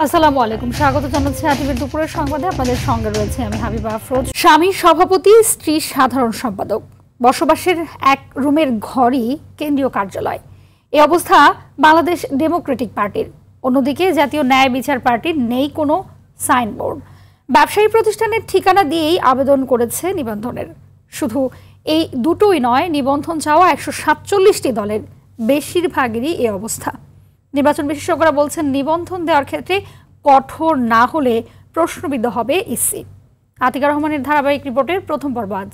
আসসালামু আলাইকুম, স্বাগত জানাচ্ছি আতিবের দুপুরের সংবাদে। আপনাদের সঙ্গে রয়েছে আমি হাবিবা আফরোজ। স্বামী সভাপতি, স্ত্রী সাধারণ সম্পাদক, বসবাসের এক রুমের ঘরই কেন্দ্রীয় কার্যালয়। এই অবস্থা বাংলাদেশ ডেমোক্রেটিক পার্টির। অন্যদিকে জাতীয় ন্যায় বিচার পার্টির নেই কোনো সাইনবোর্ড। ব্যবসায়ী প্রতিষ্ঠানের ঠিকানা দিয়েই আবেদন করেছে নিবন্ধনের। শুধু এই দুটোই নয়, নিবন্ধন চাওয়া 147টি দলের বেশিরভাগেরই এই অবস্থা। নির্বাচন বিশেষজ্ঞরা বলছেন, নিবন্ধন দেওয়ার ক্ষেত্রে কঠোর না হলে প্রশ্নবিদ্ধ হবে ইসি। আতিকা রহমানের ধারাবাহিক রিপোর্টের প্রথম পর্ব আজ।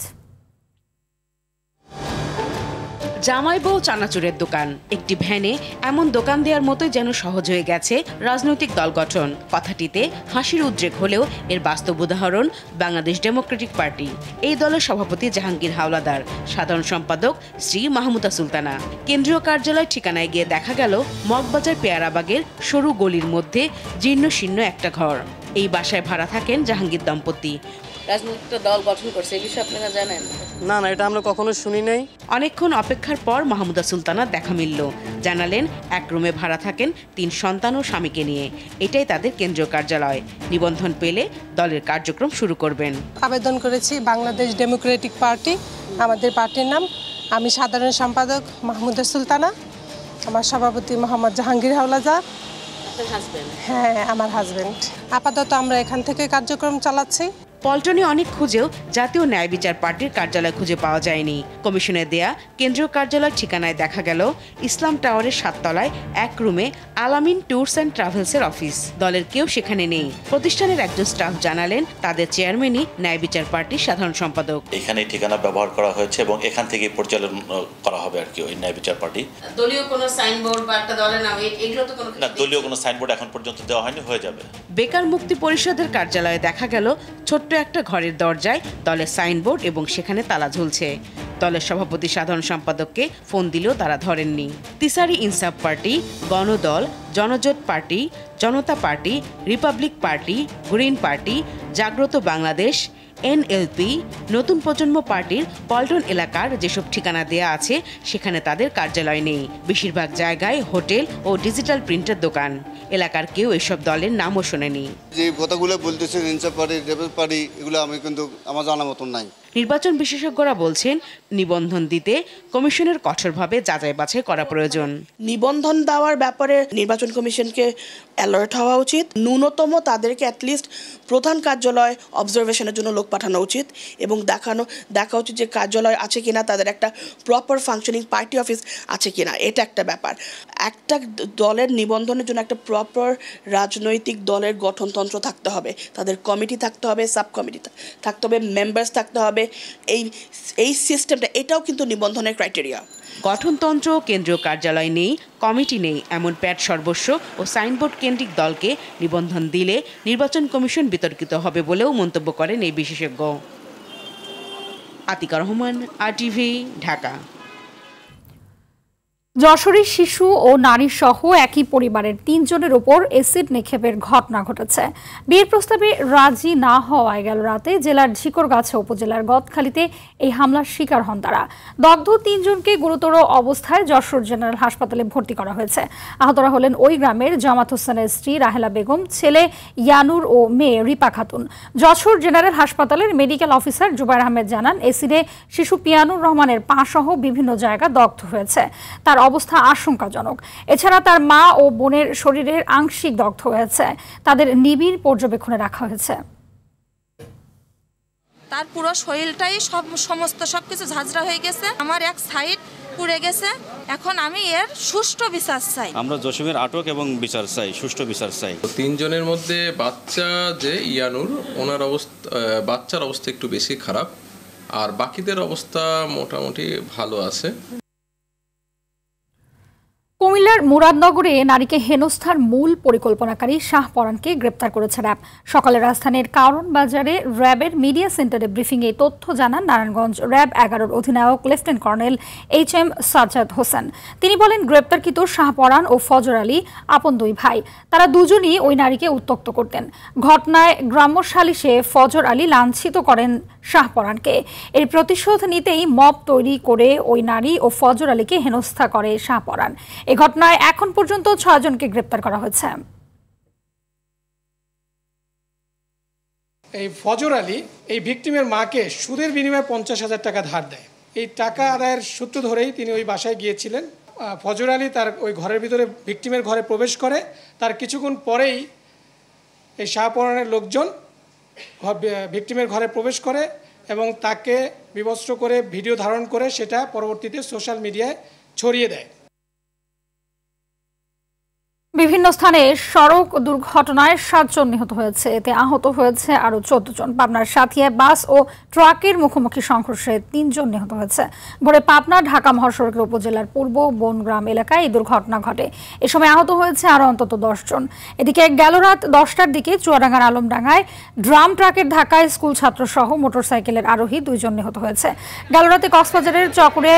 জামাই বউ চানাচুরের দোকান, একটি ভ্যানে এমন দোকান দেওয়ার মতোই যেন সহজ হয়ে গেছে রাজনৈতিক দল গঠন। কথাটিতে হাসির উদ্রেক হলেও এর বাস্তব উদাহরণ বাংলাদেশ ডেমোক্রেটিক পার্টি। এই দলের সভাপতি জাহাঙ্গীর হাওলাদার, সাধারণ সম্পাদক শ্রী মাহমুদা সুলতানা। কেন্দ্রীয় কার্যালয় ঠিকানায় গিয়ে দেখা গেল মগবাজার পেয়ারাবাগের সরু গলির মধ্যে জীর্ণ শীর্ণ একটা ঘর। এই বাসায় ভাড়া থাকেন জাহাঙ্গীর দম্পতি। রাজনৈতিক দল গঠন করছে, এই বিষয়ে আপনারা জানেন? না, এটা আমরা কখনো শুনি নাই। অনেকক্ষণ অপেক্ষার পর মাহমুদা সুলতানা দেখা মিলল। জানালেন, এক রুমে ভাড়া থাকেন 3 সন্তান ও স্বামীকে নিয়ে। এটাই তাদের কেন্দ্রীয় কার্যালয়। নিবন্ধন পেলে দলের কার্যক্রম শুরু করবেন। আবেদন করেছি বাংলাদেশ ডেমোক্রেটিক পার্টি, আমাদের পার্টির নাম। আমি সাধারণ সম্পাদক মাহমুদা সুলতানা, আমার সভাপতি মোহাম্মদ জাহাঙ্গীর হাওলাদার। হ্যাঁ, আমার হাজবেন্ড। আপাতত আমরা এখান থেকে কার্যক্রম চালাচ্ছি। পল্টনে অনেক খুঁজেও জাতীয় ন্যায় বিচার পার্টির কার্যালয় খুঁজে পাওয়া যায়নি। কমিশনের দেয়া কেন্দ্রীয় কার্যালয় ঠিকানায় দেখা গেল ইসলাম টাওয়ারের 7 তলায় এক রুমে আলামিন ট্যুরস অ্যান্ড ট্রাভেলসের অফিস। দলের কেউ সেখানে নেই। প্রতিষ্ঠানের একজন স্টাফ জানালেন, তাদের চেয়ারম্যানই ন্যায় বিচার পার্টির সাধারণ সম্পাদক। এখানে ঠিকানা ব্যবহার করা হয়েছে এবং এখান থেকে পরিচালনা করা হবে আর কি ওই ন্যায় বিচার পার্টি। দলীয় কোনো সাইনবোর্ড বা একটা দলের নাম এগুলো তো কোনো না, দলীয় কোনো সাইনবোর্ড এখন পর্যন্ত দেওয়া হয়নি, হয়ে যাবে। বেকার মুক্তি পরিষদের কার্যালয়ে দেখা গেল ছোট্ট একটা ঘরের দরজায় দলের সাইনবোর্ড এবং সেখানে তালা ঝুলছে। দলের সভাপতি সাধারণ সম্পাদককে ফোন দিলেও তারা ধরেননি। তিসারি ইনসাফ party, Ganadal, Janajot party, Janata party, Republic Party, Green Party, Jagrata Bangladesh, NLP, নতুন প্রজন্ম পার্টির পল্টন এলাকার যেসব ঠিকানা দেয়া আছে সেখানে তাদের কার্যালয় নেই। বেশিরভাগ জায়গায় হোটেল ও ডিজিটাল প্রিন্টের দোকান। এলাকার কেউ এসব দলের নামও শোনেনি। যে কথাগুলো বলতেছেন ইনসাফ পার্টি, ডেমোক্রেটিক পার্টি, এগুলো আমি কিন্তু আমার জানা মতন নাই। নির্বাচন বিশেষজ্ঞরা বলছেন, নিবন্ধন দিতে কমিশনের কঠোরভাবে যাচাই বাছাই করা প্রয়োজন। নিবন্ধন দেওয়ার ব্যাপারে নির্বাচন কমিশনকে অ্যালার্ট হওয়া উচিত। ন্যূনতম তাদেরকে অ্যাটলিস্ট প্রধান কার্যালয় অবজারভেশনের জন্য লোক পাঠানো উচিত এবং দেখা উচিত যে কার্যালয় আছে কিনা, তাদের একটা প্রপার ফাংশনিং পার্টি অফিস আছে কিনা। এটা একটা ব্যাপার। একটা দলের নিবন্ধনের জন্য একটা প্রপার রাজনৈতিক দলের গঠনতন্ত্র থাকতে হবে, তাদের কমিটি থাকতে হবে, সাব কমিটি থাকতে হবে, মেম্বার্স থাকতে হবে। এই সিস্টেমটা, এটাও কিন্তু নিবন্ধনের ক্রাইটেরিয়া। গঠনতন্ত্র, কেন্দ্রীয় কার্যালয় নেই, কমিটি নেই এমন প্যাট সর্বস্ব ও সাইনবোর্ড কেন্দ্রিক দলকে নিবন্ধন দিলে নির্বাচন কমিশন বিতর্কিত হবে বলেও মন্তব্য করেন এই বিশেষজ্ঞ। আতিকা রহমান, RTV, ঢাকা। যশোরের শিশু ও নারী সহ একই পরিবারের 3 জনের উপর এসিড নিক্ষেপের ঘটনা ঘটেছে। বিয়ের প্রস্তাবে রাজি না হওয়ায় গেল রাতে জেলার ঝিকরগাছা উপজেলার গদখালিতে এই হামলার শিকার হন তারা। দগ্ধ 3 জনকে গুরুতর অবস্থায় যশোর জেনারেল হাসপাতালে ভর্তি করা হয়েছে। আহতরা হলেন ওই গ্রামের জামাত হোসেনের স্ত্রী রাহেলা বেগম, ছেলে ইয়ানুর ও মেয়ে রিপা খাতুন। যশোর জেনারেল হাসপাতালের মেডিকেল অফিসার জুবাইর আহমেদ জানান, এসিডে শিশু পিয়ানুর রহমানের পা সহ বিভিন্ন জায়গা দগ্ধ হয়েছে। তার অবস্থা আশঙ্কাজনক। এছাড়া তার মা ও বোনের শরীরের আংশিক দগ্ধ হয়েছে। তাদের নিবিড় পর্যবেক্ষণে রাখা হয়েছে। তার পুরো শরীরটাই সবকিছু ঝাঁঝরা হয়ে গেছে। আমার এক সাইড পুড়ে গেছে। এখন আমি এর সুষ্ঠু বিচার চাই। আমরা জসিমের আটক এবং বিচার চাই, সুষ্ঠু বিচার চাই। 3 জনের মধ্যে বাচ্চা যে ইয়ানুর, ওনার বাচ্চার অবস্থা একটু বেশি খারাপ, আর বাকিদের অবস্থা মোটামুটি ভালো আছে। কুমিল্লার মুরাদনগরে নারীকে হেনস্থার মূল পরিকল্পনাকারী শাহপরানকে গ্রেপ্তার করেছে র্যাব। সকালে রাজধানীর কারণ বাজারে র্যাবের মিডিয়া সেন্টারে ব্রিফিংয়ে তথ্য জানান নারায়ণগঞ্জ র্যাব 11-র অধিনায়ক lieutenant colonel HM Sajjad Hossain. তিনি বলেন, গ্রেপ্তারকৃত শাহপরান ও ফজর আলী আপন 2 ভাই। তারা দুজনই ওই নারীকে উত্ত্যক্ত করতেন। ঘটনায় গ্রাম্য সালিশে ফজর আলী লাঞ্ছিত করেন শাহপরানকে। এর প্রতিশোধ নিতেই মব তৈরি করে ওই নারী ও ফজর আলীকে হেনস্থা করে শাহপরান। এ ঘটনায় এখন পর্যন্ত 6 জনকে গ্রেপ্তার করা হয়েছে। এই ফজর আলী এই ভিকটিমের মাকে সুদের বিনিময়ে 50,000 টাকা ধার দেয়। এই টাকা আদায়ের সূত্র ধরেই তিনি ওই বাসায় গিয়েছিলেন। ফজর আলী তার ওই ঘরের ভিতরে ভিকটিমের ঘরে প্রবেশ করে। তার কিছুক্ষণ পরেই এই শাহপরানের লোকজন ভিকটিমের ঘরে প্রবেশ করে এবং তাকে বিবস্ত্র করে ভিডিও ধারণ করে সেটা পরবর্তীতে সোশ্যাল মিডিয়ায় ছড়িয়ে দেয়। বিভিন্ন স্থানে সড়ক দুর্ঘটনায় 7 জন নিহত হয়েছে, এতে আহত হয়েছে আরও 14 জন। পাবনার সাথিয়ায় বাস ও ট্রাকের মুখোমুখি সংঘর্ষে 3 জন নিহত হয়েছে। ভোরে পাবনা ঢাকা মহাসড়কের উপজেলার পূর্ব বনগ্রাম এলাকায় এই দুর্ঘটনা ঘটে। এ সময় আহত হয়েছে আরও অন্তত 10 জন। এদিকে গেল রাত 10টার দিকে চুয়াডাঙ্গার আলমডাঙ্গায় ড্রাম ট্রাকের ধাক্কায় স্কুল ছাত্র সহ মোটরসাইকেলের আরোহী 2 জন নিহত হয়েছে। গেল রাতে কক্সবাজারের চকরে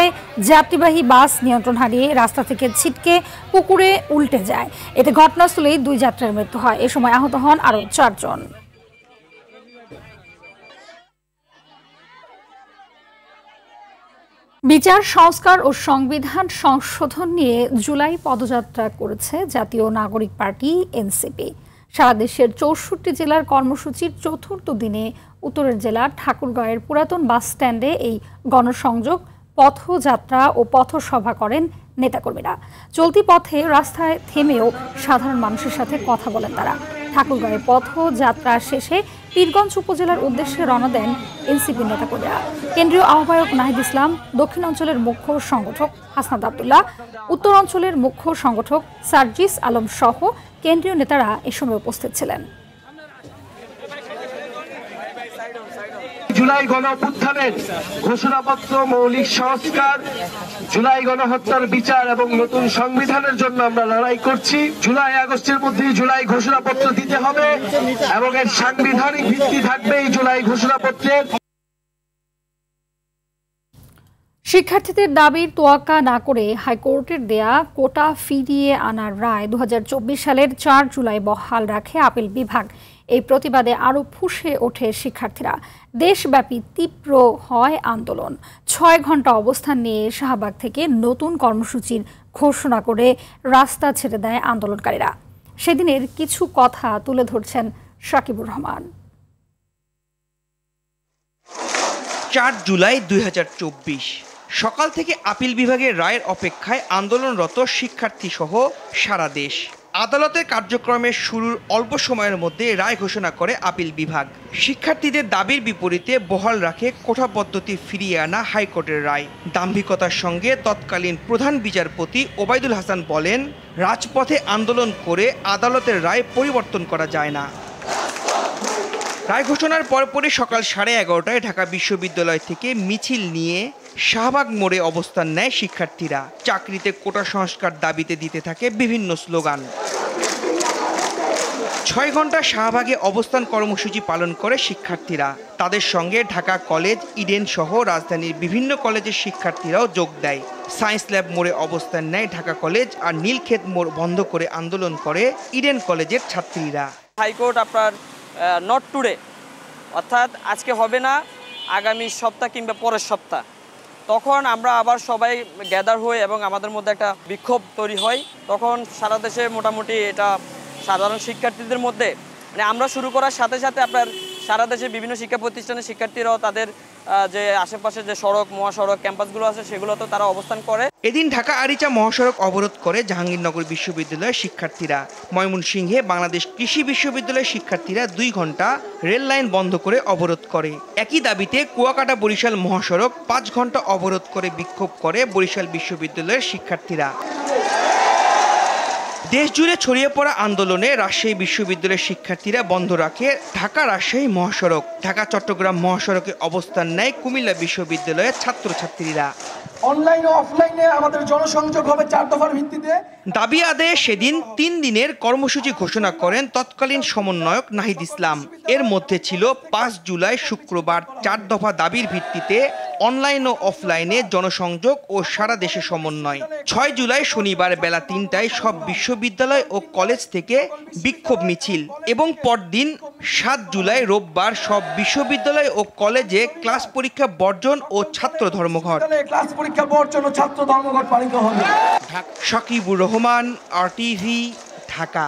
যাত্রীবাহী বাস নিয়ন্ত্রণ হারিয়ে রাস্তা থেকে ছিটকে পুকুরে উল্টে যায়। এতে ঘটনাস্থলেই 2 যাত্রীর মৃত্যু হয়। এ সময় আহত হন আরও 4 জন। বিচার সংস্কার ও সংবিধান সংশোধন নিয়ে জুলাই পদযাত্রা করেছে জাতীয় নাগরিক পার্টি এনসিপি। সারা দেশের 64 জেলার কর্মসূচির 4র্থ দিনে উত্তরের জেলার ঠাকুরগাঁওয়ের পুরাতন বাস স্ট্যান্ডে এই গণসংযোগ, পথযাত্রা ও পথসভা করেন নেতাকর্মীরা। চলতি পথে রাস্তায় থেমেও সাধারণ মানুষের সাথে কথা বলেন তারা। ঠাকুরগাঁওয়ে পথযাত্রা শেষে পীরগঞ্জ উপজেলার উদ্দেশ্যে রওনা দেন এনসিপি নেতাকর্মীরা। কেন্দ্রীয় আহ্বায়ক নাহিদ ইসলাম, দক্ষিণাঞ্চলের মুখ্য সংগঠক হাসনাত আব্দুল্লাহ, উত্তর অঞ্চলের মুখ্য সংগঠক সার্জিস আলম সহ কেন্দ্রীয় নেতারা এ সময় উপস্থিত ছিলেন। জুলাই গণঅভ্যুত্থানের ঘোষণাপত্র, মৌলিক সংস্কার, জুলাই গণহত্যার বিচার এবং নতুন সংবিধানের জন্য আমরা লড়াই করছি। জুলাই আগস্টের মধ্যে জুলাই ঘোষণাপত্র দিতে হবে এবং এর সাংবিধানিক ভিত্তি থাকবে এই জুলাই ঘোষণাপত্রের। শিক্ষার্থীদের দাবির তোয়াক্কা না করে হাইকোর্টের দেয়া কোটা ফিরিয়ে আনার রায় 2024 সালের 4 জুলাই বহাল রাখে আপিল বিভাগ। এই প্রতিবাদে আরও ফুঁসে ওঠে শিক্ষার্থীরা। দেশব্যাপী তীব্র হয় আন্দোলন। 6 ঘন্টা অবস্থান নিয়ে শাহবাগ থেকে নতুন কর্মসূচির ঘোষণা করে রাস্তা ছেড়ে দেয় আন্দোলনকারীরা। সেদিনের কিছু কথা তুলে ধরছেন শাকিবুর রহমান। 4 জুলাই 2024 সকাল থেকে আপিল বিভাগের রায়ের অপেক্ষায় আন্দোলনরত শিক্ষার্থী সহ সারা দেশ। আদালতের কার্যক্রমের শুরুর অল্প সময়ের মধ্যে রায় ঘোষণা করে আপিল বিভাগ। শিক্ষার্থীদের দাবির বিপরীতে বহাল রাখে কোটা পদ্ধতি ফিরিয়ে আনা হাইকোর্টের রায়। দাম্ভিকতার সঙ্গে তৎকালীন প্রধান বিচারপতি ওবায়দুল হাসান বলেন, রাজপথে আন্দোলন করে আদালতের রায় পরিবর্তন করা যায় না। রায় ঘোষণার পরপরই সকাল 11:30টায় ঢাকা বিশ্ববিদ্যালয় থেকে মিছিল নিয়ে শাহবাগ মোড়ে অবস্থান নেয় শিক্ষার্থীরা। চাকরিতে কোটা সংস্কার দাবিতে দিতে থাকে বিভিন্ন স্লোগান। 6 ঘন্টা শাহবাগে অবস্থান কর্মসূচি পালন করে শিক্ষার্থীরা। তাদের সঙ্গে ঢাকা কলেজ, ইডেন সহ রাজধানীর বিভিন্ন কলেজের শিক্ষার্থীরাও যোগ দেয়। সায়েন্স ল্যাব মোড়ে অবস্থান নেয় ঢাকা কলেজ, আর নীলক্ষেত মোড় বন্ধ করে আন্দোলন করে ইডেন কলেজের ছাত্রীরা। হাইকোর্ট আপনার নট টুডে, অর্থাৎ আজকে হবে না, আগামী সপ্তাহ কিংবা পরের সপ্তাহ, তখন আমরা আবার সবাই গ্যাদার হই এবং আমাদের মধ্যে একটা বিক্ষোভ তৈরি হয়। তখন সারা দেশে মোটামুটি এটা সাধারণ শিক্ষার্থীদের মধ্যে মানে আমরা শুরু করার সাথে সাথে আপনার সারা দেশে বিভিন্ন শিক্ষা প্রতিষ্ঠানের শিক্ষার্থীরাও তাদের যে আশেপাশে যে সড়ক, মহাসড়ক, ক্যাম্পাসগুলো আছে সেগুলোতে তারা অবস্থান করে। এদিন ঢাকা আরিচা মহাসড়ক অবরোধ করে জাহাঙ্গীরনগর বিশ্ববিদ্যালয়ের শিক্ষার্থীরা। ময়মনসিংহে বাংলাদেশ কৃষি বিশ্ববিদ্যালয়ের শিক্ষার্থীরা 2 ঘন্টা রেল লাইন বন্ধ করে অবরোধ করে। একই দাবিতে কুয়াকাটা বরিশাল মহাসড়ক 5 ঘন্টা অবরোধ করে বিক্ষোভ করে বরিশাল বিশ্ববিদ্যালয়ের শিক্ষার্থীরা। দেশ জুড়ে ছড়িয়ে পড়া আন্দোলনে রাজশাহী বিশ্ববিদ্যালয়ের শিক্ষার্থীরা বন্ধ রাখে ঢাকা রাজশাহী মহাসড়ক। ঢাকা চট্টগ্রাম মহাসড়কে অবস্থান নেয় কুমিল্লা বিশ্ববিদ্যালয়ের ছাত্রছাত্রীরা। অনলাইন ও অফলাইনে আমাদের জনসংযোগ হবে 4 দফার ভিত্তিতে। দাবি আদায়ে সেদিন 3 দিনের কর্মসূচি ঘোষণা করেন তৎকালীন সমন্বয়ক নাহিদ ইসলাম। এর মধ্যে ছিল 5 জুলাই শুক্রবার 4 দফা দাবির ভিত্তিতে অনলাইন ও অফলাইনে জনসংযোগ ও সারা দেশে সমন্বয়। 6 জুলাই শনিবার বেলা 3টায় সব বিশ্ববিদ্যালয় ও কলেজ থেকে বিক্ষোভ মিছিল এবং পরদিন 7 জুলাই রোববার সব বিশ্ববিদ্যালয় ও কলেজে ক্লাস পরীক্ষা বর্জন ও ছাত্র ধর্মঘট। শাকিবুর রহমান, RTV, ঢাকা।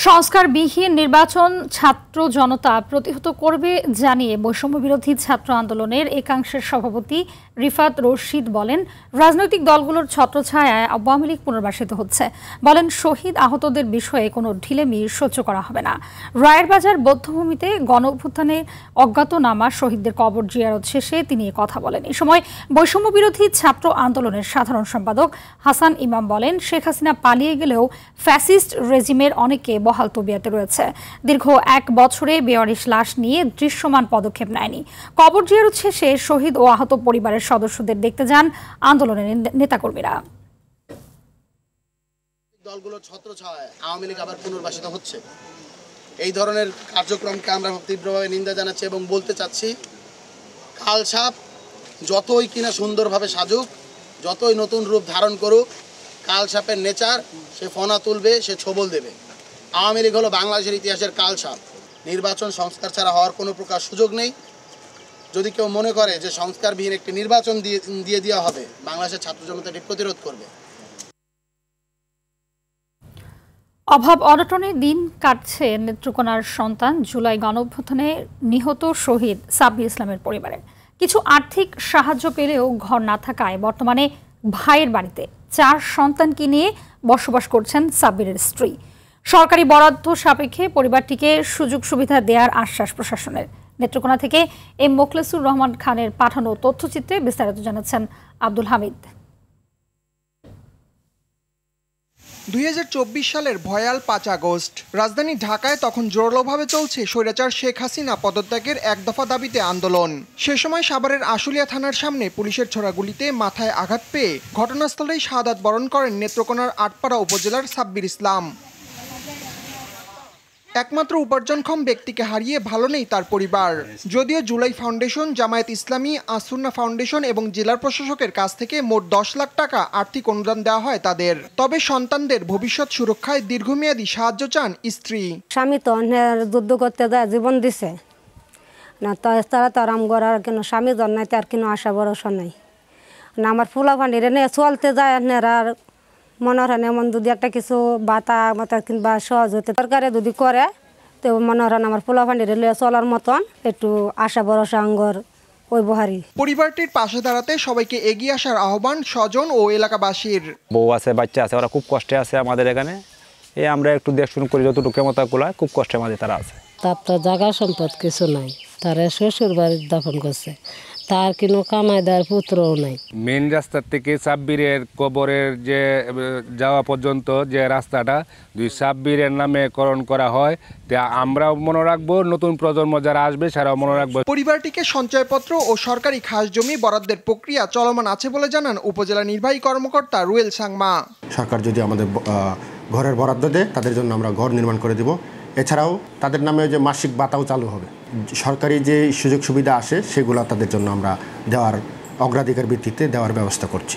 সংস্কারবিহীন নির্বাচন ছাত্র জনতা প্রতিহত করবে জানিয়ে বৈষম্য বিরোধী ছাত্র আন্দোলনের একাংশের সভাপতি রিফাত রশিদ বলেন, রাজনৈতিক দলগুলোর ছত্রছায়ায় আওয়ামী লীগ পুনর্বাসিত হচ্ছে। বলেন, শহীদ আহতদের বিষয়ে কোনো ঢিলেমি সহ্য করা হবে না। রায়ের বাজার বধ্যভূমিতে গণঅভ্যুত্থানে অজ্ঞাতনামা শহীদদের কবর জিয়ারত শেষে তিনি কথা বলেন। এই সময় বৈষম্য বিরোধী ছাত্র আন্দোলনের সাধারণ সম্পাদক হাসান ইমাম বলেন, শেখ হাসিনা পালিয়ে গেলেও ফ্যাসিস্ট রেজিমের অনেকে বহাল তবিয়াতে রয়েছে। দীর্ঘ 1 বছরে বেওয়ারিশ লাশ নিয়ে দৃশ্যমান পদক্ষেপ নেয়নি। কবর জিয়ারত শেষে শহীদ ও আহত পরিবারের সদস্যদের দেখতে যান আন্দোলনের নেতাকর্মীরা। দলগুলোর ছত্রছায়ায় আওয়ামী লীগ আবার পুনর্বাসিত হচ্ছে। এই ধরনের কার্যক্রমকে আমরা তীব্রভাবে নিন্দা জানাচ্ছি এবং বলতে চাচ্ছি, কালসাপ যতই কিনা সুন্দরভাবে সাজুক, যতই নতুন রূপ ধারণ করুক, কালসাপের নেচার সে ফনা তুলবে, সে ছোবল দেবে। আওয়ামী লীগ হলো বাংলাদেশের ইতিহাসের কালসাপ। নির্বাচন সংস্কার ছাড়া হওয়ার কোনো প্রকার সুযোগ নেই। যদি কেউ মনে করে যে সংস্কারবিহীন একটি নির্বাচন দিয়ে দেওয়া হবে, বাংলাদেশের ছাত্র জনতা এটি প্রতিরোধ করবে। অভাব অনটনে দিন কাটছে নেত্রকোনার সন্তান জুলাই গণঅভ্যুত্থানে নিহত শহীদ সাব্বির ইসলামের পরিবারে। কিছু আর্থিক সাহায্য পেলেও ঘর না থাকায় বর্তমানে ভাইয়ের বাড়িতে 4 সন্তানকে নিয়ে বসবাস করছেন সাব্বিরের স্ত্রী। সরকারি বরাদ্দ সাপেক্ষে পরিবারটিকে সুযোগ সুবিধা দেওয়ার আশ্বাস প্রশাসনের। নেত্রকোনা থেকে এম মোখলেসুর রহমান খানের পাঠানো তথ্যচিত্রে বিস্তারিত জানাচ্ছেন আব্দুল হামিদ। 2024 সালের ভয়াল 5 আগস্ট রাজধানী ঢাকায় তখন জোরালোভাবে চলছে স্বৈরাচার শেখ হাসিনা পদত্যাগের 1 দফা দাবিতে আন্দোলন। সে সময় সাভারের আশুলিয়া থানার সামনে পুলিশের ছোড়া গুলিতে মাথায় আঘাত পেয়ে ঘটনাস্থলেই শাহাদাত বরণ করেন নেত্রকোনার আটপাড়া উপজেলার সাব্বির ইসলাম। একমাত্র উপার্জনক্ষম ব্যক্তিকে হারিয়ে ভালো নেই তার পরিবার। যদিও জুলাই ফাউন্ডেশন, জামায়াত ইসলামী, আসুন্না ফাউন্ডেশন এবং জেলার প্রশাসকের কাছ থেকে মোট 10 লাখ টাকা আর্থিক অনুদান দেওয়া হয় তাদের, তবে সন্তানদের ভবিষ্যৎ সুরক্ষায় দীর্ঘমেয়াদী সাহায্য চান স্ত্রী। স্বামী তো যুদ্ধ করতে যায়, জীবন দিছে না, তারা তো আরাম করার কেন স্বামী জন নাই, তার কোনো আশা ভরসা নাই না। আমার ফুলা ফান্ডিরে নিয়ে চলতে যায় আর মনে হয় এমন যদি একটা কিছু বাতা মাতা কিংবা সহজ হতে সরকারে যদি করে, তো মনে হয় আমার পোলা ফান্ডিরে লিয়ে চলার মতন একটু আশা ভরসা আঙ্গর ওই বহারি। পরিবারটির পাশে দাঁড়াতে সবাইকে এগিয়ে আসার আহ্বান স্বজন ও এলাকাবাসীর। বউ আছে, বাচ্চা আছে, ওরা খুব কষ্টে আছে আমাদের এখানে। আমরা একটু দেখশুন করি, যতটুকু ক্ষমতা কুলায়, খুব কষ্টের মাঝে তারা আছে। তার তো জায়গা সম্পদ কিছু নাই, তারা শ্বশুর বাড়ির দাফন করছে, তার কোনো কামাই দেওয়ার পুত্রও নাই। মেন রাস্তার থেকে সাব্বিরের কবরের যে যাওয়া পর্যন্ত যে রাস্তাটা সাব্বিরের নামে করণ করা হয়, তা আমরাও মনে রাখবো, নতুন প্রজন্ম যারা আসবে সেরাও মনে রাখবো। পরিবারটিকে সঞ্চয়পত্র ও সরকারি খাস জমি বরাদ্দের প্রক্রিয়া চলমান আছে বলে জানান উপজেলা নির্বাহী কর্মকর্তা রুয়েল সাংমা। সরকার যদি আমাদের ঘরের বরাদ্দ দেয়, তাদের জন্য আমরা ঘর নির্মাণ করে দেব। এছাড়াও তাদের নামে যে মাসিক ভাতাও চালু হবে। সরকারি যে সুযোগ সুবিধা আসে সেগুলো তাদের জন্য আমরা দেওয়ার অগ্রাধিকার ভিত্তিতে দেওয়ার ব্যবস্থা করছি।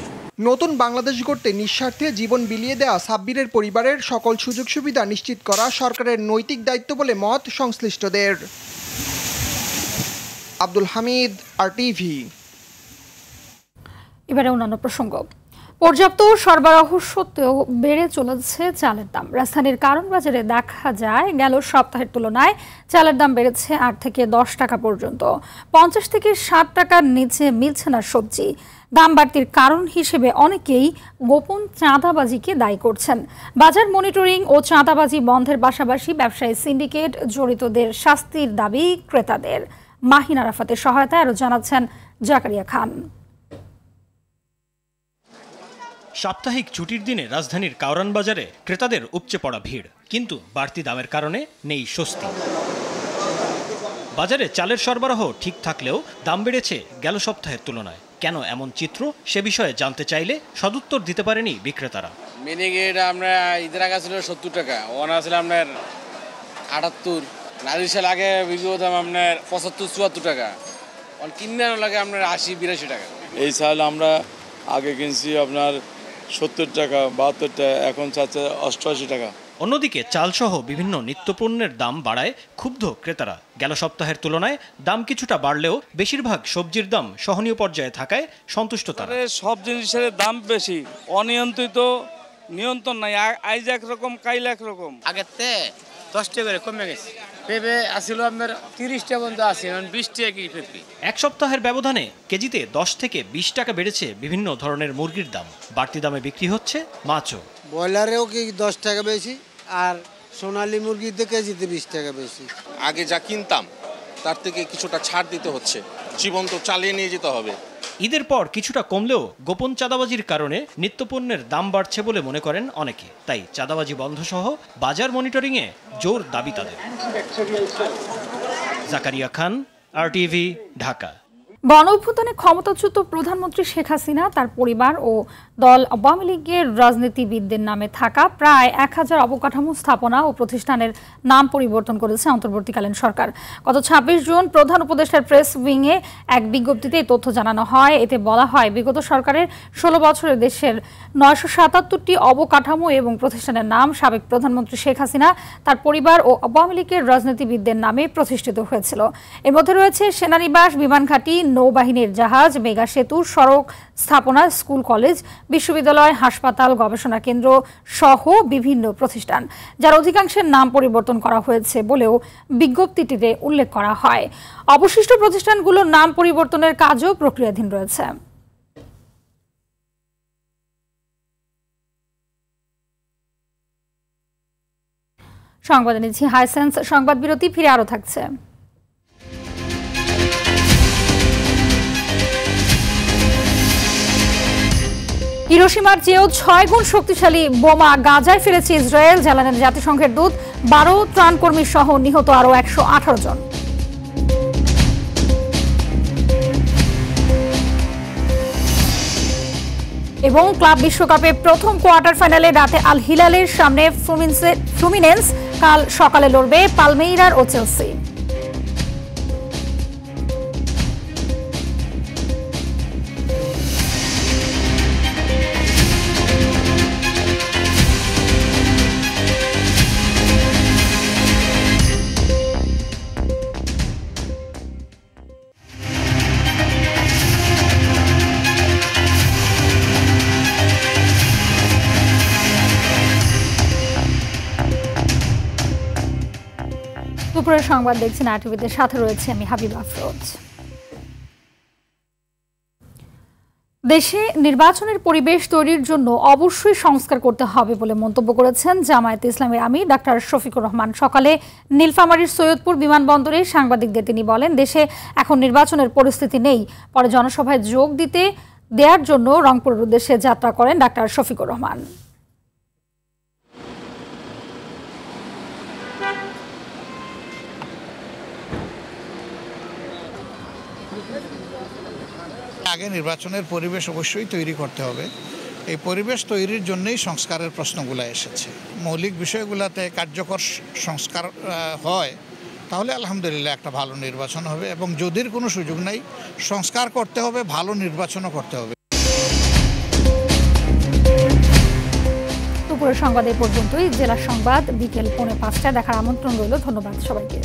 নতুন বাংলাদেশ গড়তে নিঃস্বার্থে জীবন বিলিয়ে দেওয়া সাব্বিরের পরিবারের সকল সুযোগ সুবিধা নিশ্চিত করা সরকারের নৈতিক দায়িত্ব বলে মত সংশ্লিষ্টদের। আব্দুল হামিদ, RTV। এবারে অন্যান্য প্রসঙ্গ। পর্যাপ্ত সরবরাহ সত্ত্বেও বেড়ে চলেছে চালের দাম। রাজধানীর কারণ বাজারে দেখা যায় গেল সপ্তাহের তুলনায় চালের দাম বেড়েছে 8 থেকে 10 টাকা পর্যন্ত। 50 থেকে 60 টাকার নিচে মিলছে না সবজি। দাম বাড়তির কারণ হিসেবে অনেকেই গোপন চাঁদাবাজিকে দায়ী করছেন। বাজার মনিটরিং ও চাঁদাবাজি বন্ধের পাশাপাশি ব্যবসায়ী সিন্ডিকেট জড়িতদের শাস্তির দাবি ক্রেতাদের। মাহিন আরাফাতের সহায়তায় আরও জানাচ্ছেন জাকারিয়া খান। সাপ্তাহিক ছুটির দিনে রাজধানীর কারওয়ান বাজারে ক্রেতাদের উপচে পড়া ভিড়, কিন্তু বাড়তি দামের কারণে নেই স্বস্তি। বাজারে চালের সরবরাহ ঠিক থাকলেও দাম বেড়েছে গেল সপ্তাহের তুলনায়। কেন এমন চিত্র, সে বিষয়ে জানতে চাইলে সদুত্তর দিতে পারেনি বিক্রেতারা। মিনিকেট আমরা ঈদের আগে ছিল 70 টাকা, ওনা ছিল আপনার 78, নারী সাল আগে বিক্রি করতাম আপনার 75-74 টাকা, কিনে লাগে আপনার 80-82 টাকা। এই চাল আমরা আগে কিনছি আপনার 70 টাকা, 72 টাকা, এখন চাচ্ছে 88 টাকা। অন্যদিকে চালসহ বিভিন্ন নিত্যপণ্যের দাম বাড়ায় ক্ষুব্ধ ক্রেতারা। গেল সপ্তাহের তুলনায় দাম কিছুটা বাড়লেও বেশিরভাগ সবজির দাম সহনীয় পর্যায়ে থাকায় সন্তুষ্ট তারা। সব জিনিসের দাম বেশি, অনিয়ন্ত্রিত, নিয়ন্ত্রণ নাই। আইজ একরকম, কাইল একরকম। আগের থেকে 10 টাকা করে কমে গেছে। পেঁপে আসছিল আপনার 30 টাকা পর্যন্ত আছে, এখন 20 টাকা কেজি পেঁপে। এক সপ্তাহের ব্যবধানে কেজিতে 10 থেকে 20 টাকা বেড়েছে বিভিন্ন ধরনের মুরগির দাম। বাড়তি দামে বিক্রি হচ্ছে মাছও। ব্রয়লারেও কি 10 টাকা বেশি, আর সোনালী মুরগিতে কেজিতে 20 টাকা বেশি। আগে যা কিনতাম তার থেকে কিছুটা ছাড় দিতে হচ্ছে, জীবন তো চালিয়ে নিয়ে যেতে হবে। ঈদের পর কিছুটা কমলেও গোপন চাঁদাবাজির কারণে নিত্যপণ্যের দাম বাড়ছে বলে মনে করেন অনেকে। তাই চাঁদাবাজি বন্ধ সহ বাজার মনিটরিংয়ে জোর দাবি তাদের। জাকারিয়া খান, RTV, ঢাকা। গণঅভ্যুত্থানে ক্ষমতাচ্যুত প্রধানমন্ত্রী শেখ হাসিনা, তার পরিবার ও দল আওয়ামী লীগের রাজনীতিবিদদের নামে থাকা প্রায় 1000 অবকাঠামো, স্থাপনা ও প্রতিষ্ঠানের নাম পরিবর্তন করেছে অন্তর্বর্তীকালীন সরকার। গত 26 জুন প্রধান উপদেষ্টার প্রেস উইংয়ে এক বিজ্ঞপ্তিতে এই তথ্য জানানো হয়। এতে বলা হয়, বিগত সরকারের 16 বছরে দেশের 977টি অবকাঠামো এবং প্রতিষ্ঠানের নাম সাবেক প্রধানমন্ত্রী শেখ হাসিনা, তার পরিবার ও আওয়ামী লীগের রাজনীতিবিদদের নামে প্রতিষ্ঠিত হয়েছিল। এর মধ্যে রয়েছে সেনানিবাস, বিমান ঘাঁটি, নৌবাহিনীর জাহাজ, মেগা সেতু, সড়ক স্থাপনা, স্কুল কলেজ, বিশ্ববিদ্যালয়, হাসপাতাল, গবেষণা কেন্দ্র সহ বিভিন্ন প্রতিষ্ঠান, যার অধিকাংশের নাম পরিবর্তন করা হয়েছে বলেও বিজ্ঞপ্তিটিতে উল্লেখ করা হয়। অবশিষ্ট প্রতিষ্ঠানগুলোর নাম পরিবর্তনের কাজও প্রক্রিয়াধীন রয়েছে। সংবাদে নিচ্ছি হাইসেন্স সংবাদ বিরতি, ফিরে আরও থাকছে। হিরোশিমার চেয়েও 6 গুণ শক্তিশালী বোমা গাজায় ফেলেছে ইসরায়েল, জানালেন জাতিসংঘের দূত। 12 ত্রাণকর্মী সহ নিহত আরও 118 জন। এবং ক্লাব বিশ্বকাপে প্রথম কোয়ার্টার ফাইনালে রাতে আল হিলালের সামনে ফ্লুমিনেন্স, কাল সকালে লড়বে পালমেইরার ও চেলসি। দুপুরের সংবাদ দেখছেন RTVতে, সাথে রয়েছে আমি হাবিবা আফরোজ। দেশে নির্বাচনের পরিবেশ তৈরির জন্য অবশ্যই সংস্কার করতে হবে বলে মন্তব্য করেছেন জামায়াতে ইসলামের আমির ডাক্তার শফিকুর রহমান। সকালে নীলফামারীর সৈয়দপুর বিমানবন্দরে সাংবাদিকদের তিনি বলেন, দেশে এখন নির্বাচনের পরিস্থিতি নেই। পরে জনসভায় যোগ দেওয়ার জন্য রংপুরের উদ্দেশ্যে যাত্রা করেন ডাক্তার শফিকুর রহমান। আগে নির্বাচনের পরিবেশ অবশ্যই তৈরি করতে হবে। এই পরিবেশ তৈরির জন্যই সংস্কারের প্রশ্নগুলো এসেছে। মৌলিক বিষয়গুলোতে কার্যকর সংস্কার হয় তাহলে আলহামদুলিল্লাহ একটা ভালো নির্বাচন হবে, এবং যদির কোনো সুযোগ নাই, সংস্কার করতে হবে, ভালো নির্বাচনও করতে হবে। দুপুরের সংবাদ এই পর্যন্তই। জেলা সংবাদ বিকেল 4:05টায় দেখার আমন্ত্রণ রইল। ধন্যবাদ সবাইকে।